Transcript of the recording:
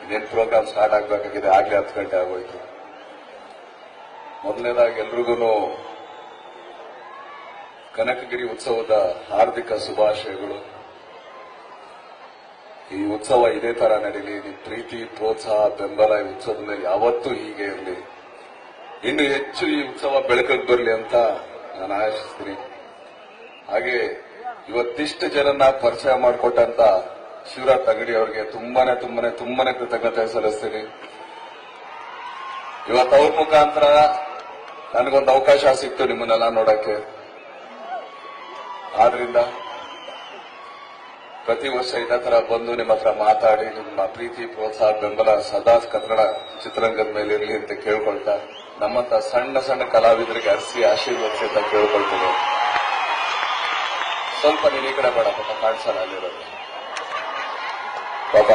ಇನ್ನೇನು program start ಆಗ್ಬೇಕಾಗಿದೆ, ಆಗ್ಲೇ 10 ಗಂಟೆ ಆಗೋಯ್ತು. ಮೊದಲನೇದಾಗಿ ಎಲ್ರಿಗೂ ಕನಕಗಿರಿ ಉತ್ಸವದ ಹಾರ್ದಿಕ ಶುಭಾಶಯಗಳು. ಈ ಉತ್ಸವ ಇದೇ ತರ ನಡೀಲಿ, ನಿಮ್ಮ ಪ್ರೀತಿ, ಪ್ರೋತ್ಸಾಹ, ಬೆಂಬಲ ಈ ಉತ್ಸವದ ಮೇಲೆ ಯಾವತ್ತೂ ಹೀಗೆ ಇರಲಿ, ಇನ್ನು ಹೆಚ್ಚು ಈ ಉತ್ಸವ ಬೆಳಕಿಗೆ ಬರಲಿ ಅಂತ ನಾನು ಆಶಿಸ್ತೀನಿ. ಹಾಗೆ ಇವತ್ತಿಷ್ಟು ಜನನ್ನ ಪರಿಚಯ ಮಾಡಿಕೊಟ್ಟಂತ ಶಿವರಾಜ್ ತಂಗಡಿ ಅವರಿಗೆ ತುಂಬಾನೇ ಕೃತಜ್ಞತೆ ಸಲ್ಲಿಸ್ತೀನಿ. ಇವತ್ತು ಅವ್ರ ಮುಖಾಂತರ ನನಗೊಂದು ಅವಕಾಶ ಸಿಕ್ತು ನಿಮ್ಮನ್ನೆಲ್ಲ ನೋಡಕ್ಕೆ. ಆದ್ರಿಂದ ಪ್ರತಿ ವರ್ಷ ಇದೇ ತರ ಬಂದು ನಿಮ್ಮ ಹತ್ರ ಮಾತಾಡಿ ನಿಮ್ಮ ಪ್ರೀತಿ, ಪ್ರೋತ್ಸಾಹ, ಬೆಂಬಲ ಸದಾ ಕನ್ನಡ ಚಿತ್ರರಂಗದ ಮೇಲೆ ಇರಲಿ ಅಂತ ಕೇಳ್ಕೊಳ್ತಾ, ನಮ್ಮಂತ ಸಣ್ಣ ಕಲಾವಿದರಿಗೆ ಹರಿಸಿ ಆಶೀರ್ವದಿಸಿ ಅಂತ ಕೇಳ್ಕೊಳ್ತೀನಿ. ಸ್ವಲ್ಪ ನೀನು ಈ ಕಡೆ ಬೇಡ, ಪಾಪ ಕಾಣಿಸಲ್ಲ ಅಲ್ಲಿರೋದು ಪಾಪ.